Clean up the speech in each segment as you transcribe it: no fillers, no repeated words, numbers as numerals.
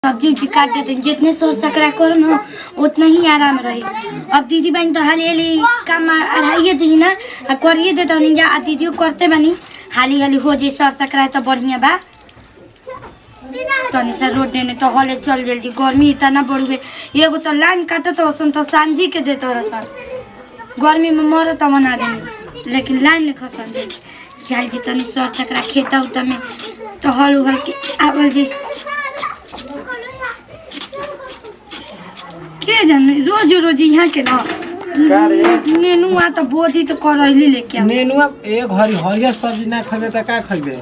सब्जी उब्जी काट देते जितने सोच सकरा करो ना उतना ही आराम रही। अब दीदी बहन तो हाली हाली काम अढ़ाइए दी ना करिए देता नहीं आ दीदी करते बनी हाली हाली हो जाए सर सकरा तो बढ़िया बा तनी से रोड देने तो हले चल जल्दी गर्मी इतना बढ़ एगो तो लाइन काटे तो सुन तो सांझी के देते रह गर्मी में मर तो बना देंगे लेकिन लाइन नहीं खसन दे जल्दी तनी सर सकरा खेता उता में तो हल उहल के आवल जी के जाने रोज रोज यहाँ के ना नेनुआ तो बोदी तो करैली लेके आ नेनुआ एक हरियर सब्जी ना खबे त का खबे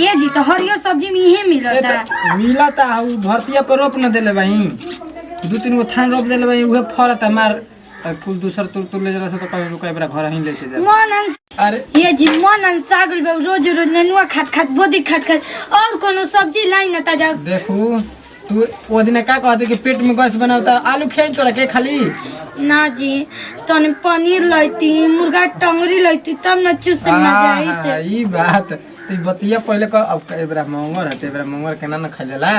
ये जी तो हरियर सब्जी में यही मिलता उ भरतिया पर रोप न देले भाई दो तीन गो थान रोप देले भाई उहे फरता मार कुल दूसर तुर ले जला से तो कहीं रुका बरा घर ही लेके जा मन अरे ये जी मन सागल बे रोज रोज नेनुआ खात बोदी खात और कोनो सब्जी लाई ना ताजा देखू तू वो दिन का कहते कि पेट में गैस बनावता आलू खेई तोरा के खाली ना जी तने पनीर लैती मुर्गा टंगरी लैती तब न चूसे मजा आईते ई बात तू बतिया पहले क अब एबरा मंगर हटे एबरा मंगर केना न खालेला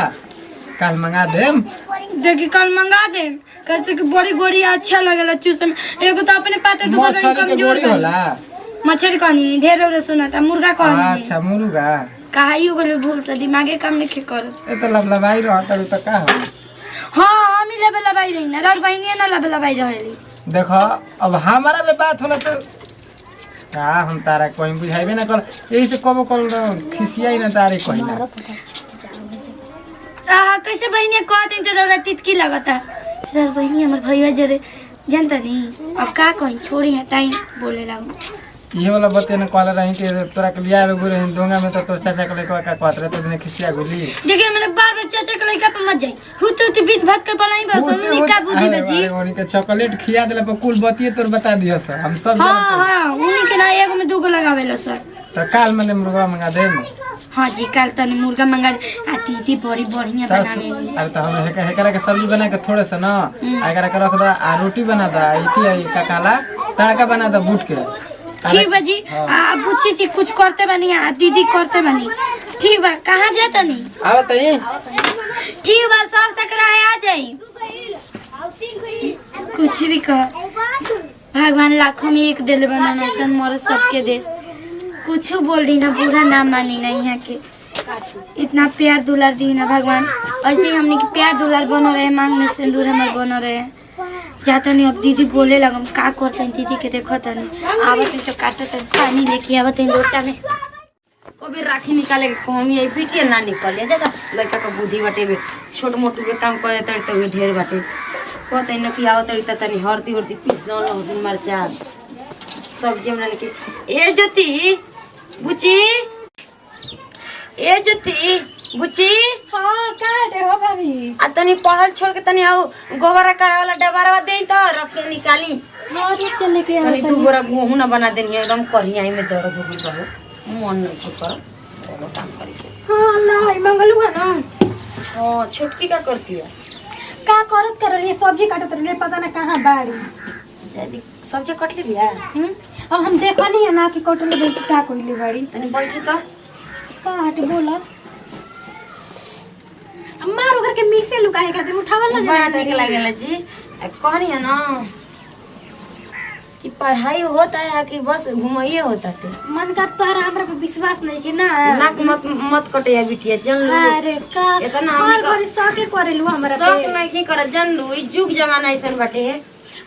कल मंगा देम देखी कल मंगा देम कैसे कि बड़ी गोड़ी अच्छा लगेला चूसे में एगो तो अपने पाते तो कमजोर होला मछली कहनी ढेर रे सुनाता मुर्गा कहनी अच्छा मुर्गा कहाई हो गले भूल से दिमागे काम नहीं कर ए तो लबलबाई रहता त का हो हां हम ही लबलबाई रही ना और बहनी ना लबलबाई रहेली देखो अब हमारा ले बात होला तो का हम तारा कोई बुझाइबे ना कर यही से कबो कल खिसियाई ना तारे कोई ना कैसे बहनी कहते तो रौरा तितकी लगता सर बहनी हमर भैया जरे जानता नहीं अब का कहीं छोड़ी हटाई बोले लागू ये वाला बते ने कहले रही कि तोरा के लिया एगो रही दोंगा में तो तोर चाचा के लइका का कहत रहे तो ने खिसिया गोली देखिए मैंने बार चाचा के लइका पे मत जाई हुत बीत भात के बनाई बस हमनी का बुद्धि बजी उनी के चॉकलेट खिया देला पर कुल बतिए तोर बता दिया सर हम सब हां उनी के ना एगो में दूगो लगावेला सर तो काल मैंने मुर्गा मंगा दे हां जी काल तने मुर्गा मंगा आ दीदी बड़ी बढ़िया बनावेली अरे तो हम हेकरा के सब्जी बना के थोड़े से ना एकरा के रख दो आ रोटी बना दो इथी का काला तड़का बना दो बूट के ठीक बा जी आप पूछी जी कुछ करते बनी आ दीदी करते बनी ठीक बा कहां जाता नहीं आओ तई ठीक बा सर सकरा आ जाई कुछ भी कह भगवान लाखों में एक दिल बनाना सन मोर सबके देश कुछ बोल दी ना बुरा ना मानी ना यहाँ के इतना प्यार दुलार दी ना भगवान ऐसे हमने की प्यार दुलार बनो रहे मांग में सिंदूर हमार बनो रहे जाता नहीं अब दीदी बोले लगम का करता है दीदी के देखो तनी आवत तो काटता तो पानी लेके आवत है लोटा में कभी राखी निकाले के कम ये पीटिए ना निकल जाता लड़का का बुद्धि बाटे बे छोट मोट के काम करे तो ढेर बाटे कहते न कि आवत त तनी हरदी हरदी पीस दो लहसुन मरचा सब्जी हमरा लेके ए ज्योति बुची ए ज्योति बुची हां का दे हो भाभी आ तनी पढ़ल छोड़ के तनी आउ गोबरा काढ़े वाला डबारवा दे त रख के निकाली हां चल लेके तनी दू बोरा गेहूं ना बना देनी एकदम करियाई में दर्द हो गई बहु मन नहीं कर वो काम करके हां ना मंगलू है ना हां छोटकी का करती है का करत कर रही सब्जी काटत रही पता ना कहां बाड़ी जल्दी सब्जी कट ली बिया अब हम देखा नहीं है ना कि कटल में का कोइले बाड़ी तनी बैठे त का हट बोला मारो करके मिक्से लुकाए खातिर उठावल ना बड़ा निक लागेला जी कहनी है ना कि पढ़ाई होता है कि बस घुमाइए होता है मन का तोहरा हमरा पे विश्वास नहीं के ना नाक मत कटे या बिटिया जन लो अरे का इतना हर बार सके करेलु हमरा सब पे नहीं की कर जन लो ई जुग जमाना ऐसन बाटे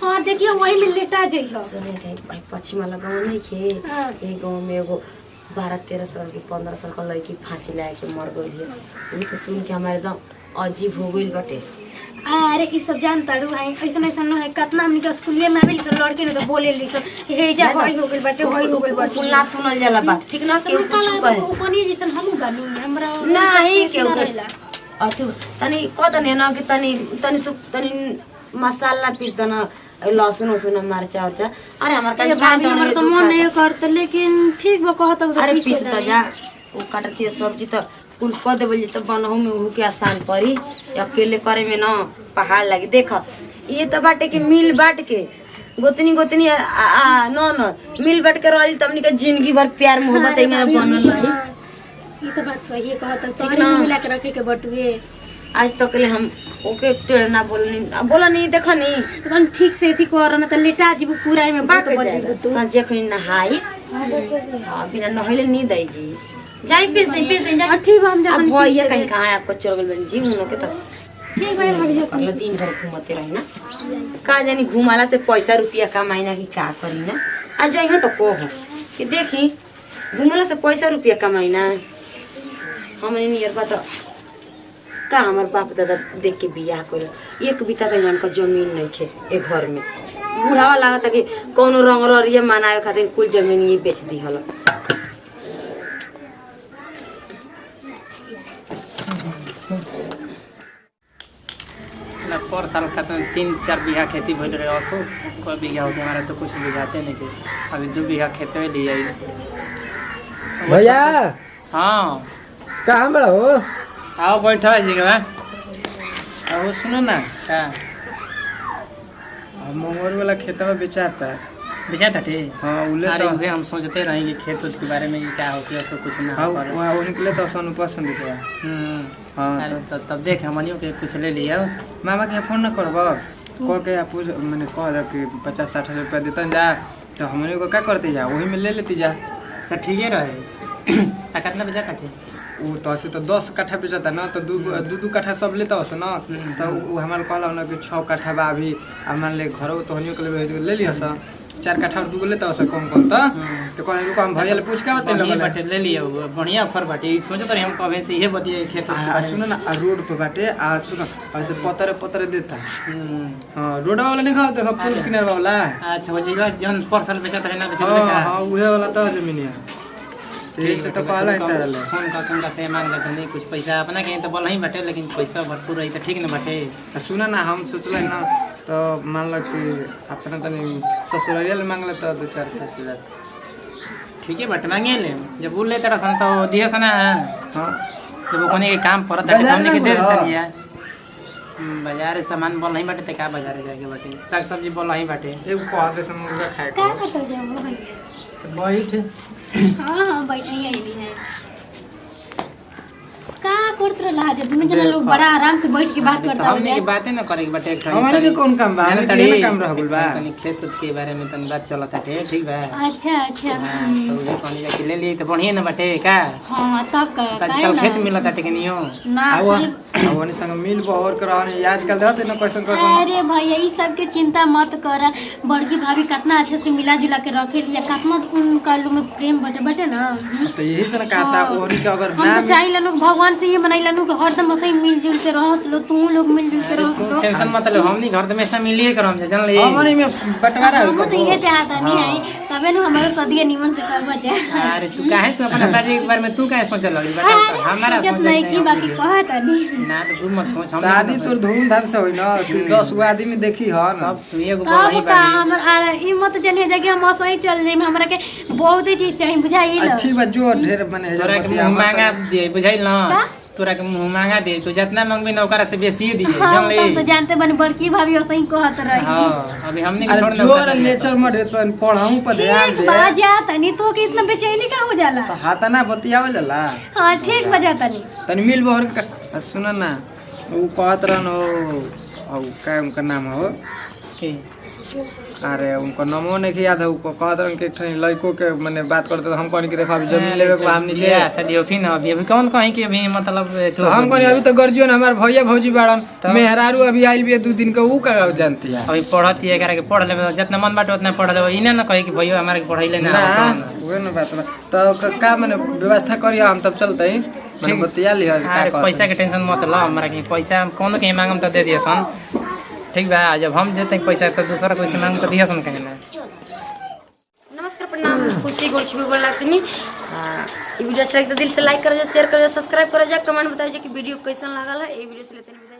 हां देखियो वही में लेटा जइलो सुने के भाई पश्चिम वाला गांव नहीं खे एक गांव में एगो 12-13 साल की 15 साल का लड़की फांसी लगा के मर गई है ये तो सुन के हमारे एकदम अजीब हो गई बाटे अरे ई सब जानता रू है ऐसा ऐसा ना है कितना हमनी के स्कूल में आवेली तो लड़के ने तो बोले ली सब हे जा होई हो गइल बाटे होई हो गइल बाटे कुल ना सुनल जाला बात ठीक ना केहू कुछ कहे ओपनी जैसन हमू बानी हमरा नहीं केहू अथु तनी कहतनी ना कि तनी मसाला पीस देना लहसुन उसुन मरचा उरचा अरे हमार का हमर तो मन नहीं करत लेकिन ठीक बा कहत अरे पीस त जा वो काटती है सब्जी तो कुल क देबल तो बनहु में उ के आसान पड़ी अकेले करे में ना पहाड़ लगी देख ये तो बाटे के मिल बाट के गोतनी न मिल बाट के रहली तमनी के जिंदगी भर प्यार मोहब्बत इंगा बनल रही ये तो बात सही है कहत ठीक ना मिला के रखे के बटुए आज तक ले हम ओके टेढ़ ना बोलनी देखनी तन ठीक से थी को न त लेटा जीबू पूरा में बात बाक बढ़ जाएगा संजे खनी नहाई हां बिना नहले नी दई जी जाई पीस दे जा ठीक बा हम जा अब भैया कहीं कहां है आपको चल गल जी उनो के तो ठीक भाई भाभी अगला दिन भर घूमते रही ना का जानी घुमाला से पैसा रुपया कमाई ना कि का करी ना आ जाइए तो को कि देखी घुमला से पैसा रुपया कमाई ना हमने नियर बा तो का हमार बाप दादा देख के बियाह कर एक बीता तो इनका जमीन नहीं थे एक घर में बूढ़ावा लागत कि कोनो रंग ररिया मनावे खातिर कुल जमीन ये बेच दी हल पर साल का 3-4 बीघा खेती भइल रहे असो कोई बीघा हो गया हमारा तो कुछ बुझाते नहीं के अभी 2 बीघा खेत में ले आई भैया हाँ कहाँ बड़ा हो? आओ बैठो जी के अब सुनो ना, का मंगोर वाला खेत में बेचाता है। बेचा था ठीक हाँ उले अरे तो उहे हम सोचते रहे कि खेत उत के बारे में कि क्या होती है सो कुछ ना हाँ पर वहाँ वो निकले तो सन पसंद दिखा। हाँ अरे तब देख हमनियो के कुछ ले लिया मामा के फोन न करब कह के पूछ मैंने कह दे कि 50-60 रुपया देतन जा तो हमने को क्या करते जा वही में ले लेती जा। तो ठीक है रहे कितना बेचा था वो तो ऐसे तो 10 कट्ठा बेचता ना तो दू कट्ठा सब लेता हो ना तो वो हमारे कहला ना कि 6 कट्ठा बा अभी हमारे ले घर तो हनियो के ले लिया सा 4 कट्ठा और 2 लेता हो कौन तो कहले रुको हम भैया ले पूछ के बता बढ़िया बाटे ले लिया बढ़िया ऑफर बाटे सोचत रही हम कबे से इहे बतिए खेत सुनो ना रोड पे बाटे आ सुनो ऐसे पतरे देता। हां रोड वाला नहीं खाओ देखो पुल किनारे वाला। अच्छा हो जाएगा जन परसल बेचत रहे ना बेचत हां का हां उहे वाला तो जमीन है से तो कहला है तारा ले फोन का कौन का से मांग लेते नहीं कुछ पैसा अपना कहीं तो बोल नहीं बाटे लेकिन पैसा भरपूर रही तो ठीक ना बाटे। सुना ना हम सोचले ना तो मान लो कि अपना तनी ससुरालिया ले मांग लेता 2-4 पैसे ठीक है बट मांगे ले जब बोल ले तेरा सन तो दिए सना हां जब कोने के काम परत है हमने के दे देता दिया बाजार सामान बोल नहीं बाटे ते का बाजार जाके बाटे साग सब्जी बोल नहीं बाटे एक कहते से मुर्गा खाए का को करते जाओ भाई बैठ हां बैठे ही आई है का करत रहा है दोनों जना लोग बड़ा आराम से बैठ के बात करता हो हमने जाए की बातें ना करे बाटे हमारे के कौन काम बा हमें के ना काम रह गेल बा तनी खेत के बारे में तनी बात चलत है ठीक बा अच्छा अच्छा तो ये पानी जाके ले ली तो बढ़िया ना बाटे का हां तब का आजकल खेत मिलत है टेकनियो ना आवा आवनी संग मिल बहर कराने आजकल देते ना कैसन कैसन। अरे भैया ई सब के चिंता मत कर बड़की भाभी कितना अच्छे से मिला जुला के रखे लिया कितना उनका लोग में प्रेम बटे ना तो यही से ना कहता ओरी का अगर हम ना तो चाहिए लोग भगवान से ये मनैला लोग हरदम ऐसे ही मिलजुल के रहस लो तू लोग मिलजुल के रहस लो टेंशन मत लो हमनी घर में हमेशा मिलिए करम जान ले हमनी में बंटवारा हम तो ये चाहता नहीं है तबे ना हमारे सदिया निमन से करबा चाहे। अरे तू काहे तू अपना शादी के बारे में तू काहे सोचल लगी बेटा हमारा सोचत नहीं की बाकी कहता नहीं ना तो तू मत सोच हम शादी तोर धूमधाम से होई ना 10 गो आदमी देखी ह ना सब तू एगो तब बड़ी का हमर आ ई मत जने जगह हम असही चल जाई हमरा के बहुत ही चीज चाहिए बुझाई लो अच्छी बात जो ढेर बने तोरा के मुंह मांगा दे बुझाइल ना तोरा के मुंह मांगा दे तू जितना मांगबे ना ओकरा से बेसी दिए हम जान ले तब तो जानते बने बड़की भाभी ऐसे ही कहत रही हां अभी हमने के अरे छोड़ जो ना नेचर में रहता पढ़ाऊं पर ध्यान ठीक दे बजा तनी तो के इतना बेचैनी का हो जाला तो हाथना बतियावल जाला हां ठीक बजा तनी तनी मिल बहर का सुन ना वो कहत रहन हो का उनका नाम हो के अरे उनको नामो नहीं याद है उनको कहत रहन के ठनी लड़को के माने बात करते तो हम कहनी कि देखो अभी जमीन लेवे के हमनी के शादी होखी ना अभी कौन कहीं कि अभी मतलब तो हम कहनी अभी तो गर्जियन हमार भैया भौजी बाड़न मेहरारू अभी आइल भी 2 दिन के ऊ का जानती है अभी पढ़त है करे के पढ़ लेबे जितना मन बाटे उतना पढ़ लेबे इने ना कहे कि भैया हमारे के पढ़ाइले ना वो ना बात बा तो का माने व्यवस्था करियो हम तब चलते हैं माने बतिया लियो का अरे पैसा के टेंशन मत लो हमरा के पैसा कौन कहीं मांगम तो दे दिए सन ठीक बा जब हम देते पैसा तो दूसरा कोई से मांग तो दिया सन कहीं ना। नमस्कार प्रणाम खुशी गोल छुई बोल लागतनी ये वीडियो अच्छा लगे तो दिल से लाइक करो शेयर करो सब्सक्राइब करो जा कमेंट बताओ कि वीडियो कैसन लागल है ये वीडियो से लेते हैं।